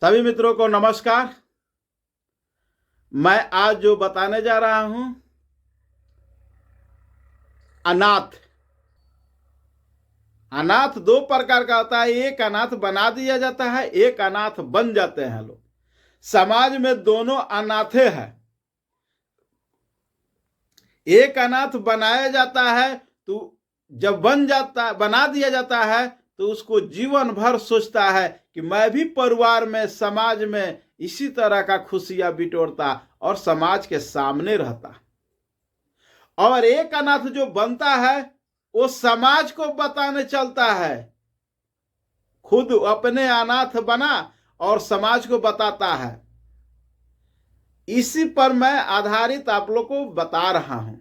सभी मित्रों को नमस्कार। मैं आज जो बताने जा रहा हूं, अनाथ। अनाथ दो प्रकार का होता है। एक अनाथ बना दिया जाता है, एक अनाथ बन जाते हैं लोग। समाज में दोनों अनाथे हैं। एक अनाथ बनाया जाता है तो जब बना दिया जाता है तो उसको जीवन भर सोचता है कि मैं भी परिवार में, समाज में इसी तरह का खुशियां बिटोरता और समाज के सामने रहता। और एक अनाथ जो बनता है वो समाज को बताने चलता है, खुद अपने अनाथ बना और समाज को बताता है। इसी पर मैं आधारित आप लोग को बता रहा हूं।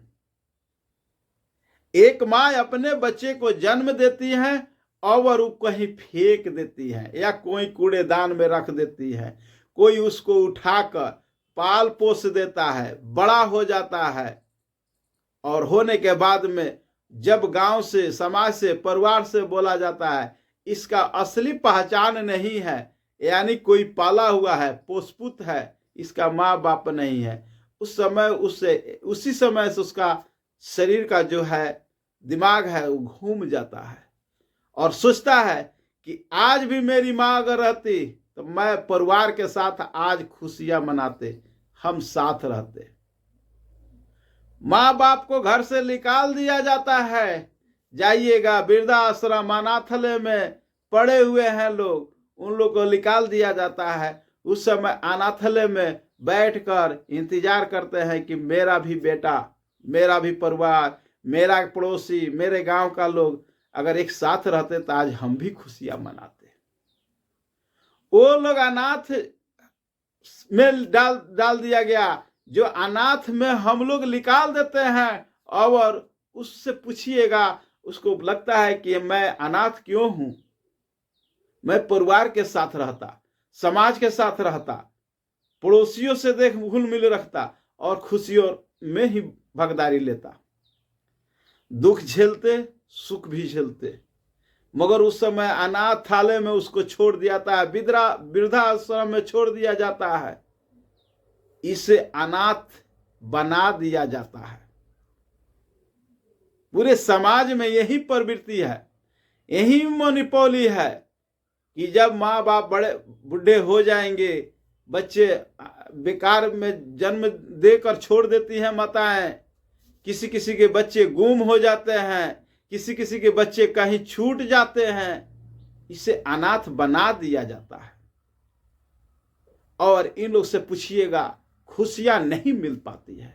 एक माँ अपने बच्चे को जन्म देती है और वो कहीं फेंक देती है या कोई कूड़ेदान में रख देती है। कोई उसको उठाकर पाल पोस देता है, बड़ा हो जाता है और होने के बाद में जब गांव से, समाज से, परिवार से बोला जाता है इसका असली पहचान नहीं है, यानी कोई पाला हुआ है, पोसपुत है, इसका माँ बाप नहीं है, उसी समय से उसका शरीर का जो है दिमाग है वो घूम जाता है और सोचता है कि आज भी मेरी माँ अगर रहती तो मैं परिवार के साथ आज खुशियां मनाते, हम साथ रहते। माँ बाप को घर से निकाल दिया जाता है, जाइएगा वृद्धाश्रम, अनाथालय में पड़े हुए हैं लोग, उन लोग को निकाल दिया जाता है। उस समय अनाथालय में बैठकर इंतजार करते हैं कि मेरा भी बेटा, मेरा भी परिवार, मेरा पड़ोसी, मेरे गांव का लोग अगर एक साथ रहते तो आज हम भी खुशियां मनाते। वो लोग अनाथ में डाल दिया गया, जो अनाथ में हम लोग निकाल देते हैं। और उससे पूछिएगा, उसको लगता है कि मैं अनाथ क्यों हूं। मैं परिवार के साथ रहता, समाज के साथ रहता, पड़ोसियों से देख घुल मिल रखता और खुशियों में ही भागीदारी लेता। दुख झेलते, सुख भी झेलते। मगर उस समय अनाथालय में उसको छोड़ दिया जाता है, वृद्धाश्रम में छोड़ दिया जाता है। इसे अनाथ बना दिया जाता है। पूरे समाज में यही प्रवृत्ति है, यही मोनोपोली है कि जब माँ बाप बड़े बूढ़े हो जाएंगे, बच्चे बेकार में जन्म देकर छोड़ देती हैं माताएं, किसी किसी के बच्चे गुम हो जाते हैं, किसी किसी के बच्चे कहीं छूट जाते हैं। इसे अनाथ बना दिया जाता है। और इन लोग से पूछिएगा, खुशियां नहीं मिल पाती है।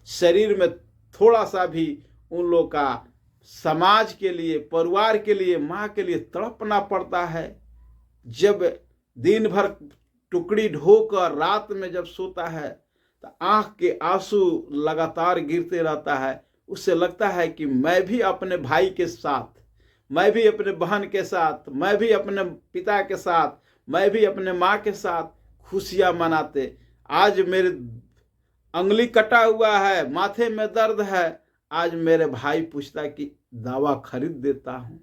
शरीर में थोड़ा सा भी उन लोग का समाज के लिए, परिवार के लिए, माँ के लिए तड़पना पड़ता है। जब दिन भर टुकड़ी ढोकर रात में जब सोता है तो आंख के आंसू लगातार गिरते रहता है। उससे लगता है कि मैं भी अपने भाई के साथ, मैं भी अपने बहन के साथ, मैं भी अपने पिता के साथ, मैं भी अपने माँ के साथ खुशियां मनाते। आज मेरे अंगुली कटा हुआ है, माथे में दर्द है, आज मेरे भाई पूछता कि दवा खरीद देता हूं।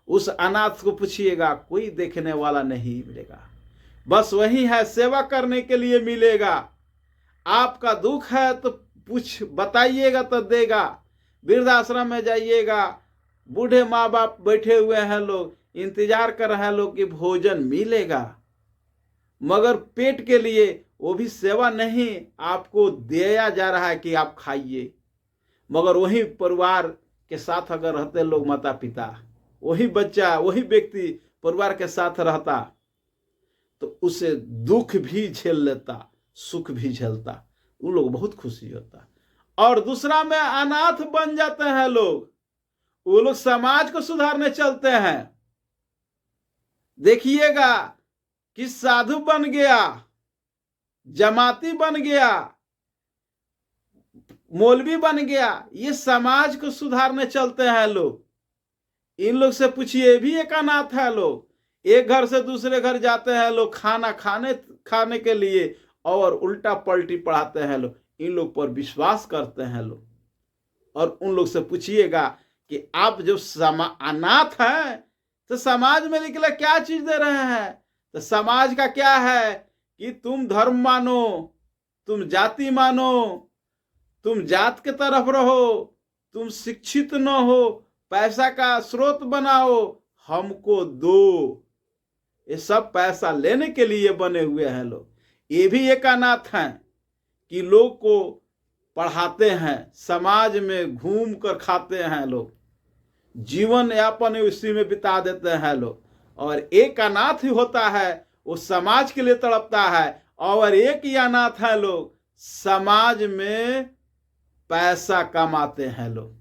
उस अनाथ को पूछिएगा, कोई देखने वाला नहीं मिलेगा, बस वही है सेवा करने के लिए मिलेगा। आपका दुख है तो पूछ बताइएगा तो देगा। वृद्धाश्रम में जाइएगा, बूढ़े माँ बाप बैठे हुए हैं, लोग इंतजार कर रहे हैं लोग कि भोजन मिलेगा, मगर पेट के लिए वो भी सेवा नहीं आपको दिया जा रहा है कि आप खाइए। मगर वही परिवार के साथ अगर रहते लोग, माता पिता, वही बच्चा, वही व्यक्ति परिवार के साथ रहता तो उसे दुख भी झेल लेता, सुख भी झेलता, उन लोग बहुत खुशी होता। और दूसरा में अनाथ बन जाते हैं लोग, वो लोग समाज को सुधारने चलते हैं। देखिएगा कि साधु बन गया, जमाती बन गया, मौलवी बन गया, ये समाज को सुधारने चलते हैं लोग। इन लोग से पूछिए, भी एक अनाथ है लोग। एक घर से दूसरे घर जाते हैं लोग खाना खाने के लिए और उल्टा पलटी पढ़ाते हैं लोग। इन लोग पर विश्वास करते हैं लोग। और उन लोग से पूछिएगा कि आप जो अनाथ हैं तो समाज में निकले क्या चीज दे रहे हैं। तो समाज का क्या है कि तुम धर्म मानो, तुम जाति मानो, तुम जात के तरफ रहो, तुम शिक्षित न हो, पैसा का स्रोत बनाओ, हमको दो। ये सब पैसा लेने के लिए बने हुए हैं लोग। ये भी एक अनाथ हैं कि लोग को पढ़ाते हैं, समाज में घूम कर खाते हैं लोग, जीवन यापन उसी में बिता देते हैं लोग। और एक अनाथ ही होता है, वो समाज के लिए तड़पता है, और एक ही अनाथ है लोग, समाज में पैसा कमाते हैं लोग।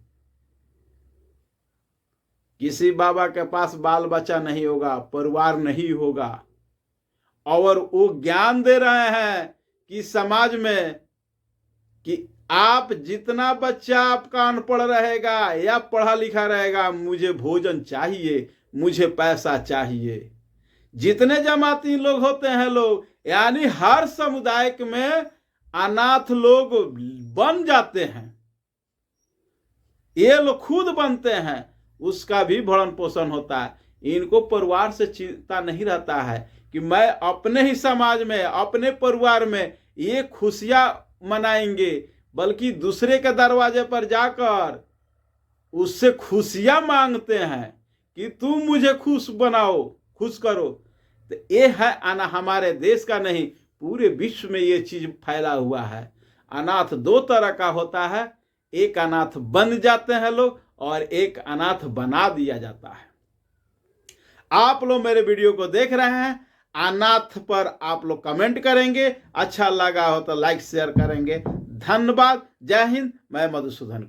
किसी बाबा के पास बाल बच्चा नहीं होगा, परिवार नहीं होगा, और वो ज्ञान दे रहे हैं कि समाज में कि आप जितना बच्चा आपका अनपढ़ रहेगा या पढ़ा लिखा रहेगा, मुझे भोजन चाहिए, मुझे पैसा चाहिए। जितने जमाती लोग होते हैं लोग, यानी हर समुदाय में अनाथ लोग बन जाते हैं। ये लोग खुद बनते हैं, उसका भी भरण पोषण होता है। इनको परिवार से चिंता नहीं रहता है कि मैं अपने ही समाज में, अपने परिवार में ये खुशियां मनाएंगे, बल्कि दूसरे के दरवाजे पर जाकर उससे खुशियां मांगते हैं कि तुम मुझे खुश बनाओ, खुश करो। तो ये है हमारे देश का नहीं, पूरे विश्व में ये चीज फैला हुआ है। अनाथ दो तरह का होता है, एक अनाथ बन जाते हैं लोग, और एक अनाथ बना दिया जाता है। आप लोग मेरे वीडियो को देख रहे हैं, अनाथ पर आप लोग कमेंट करेंगे, अच्छा लगा हो तो लाइक शेयर करेंगे। धन्यवाद। जय हिंद। मैं मधुसूदन।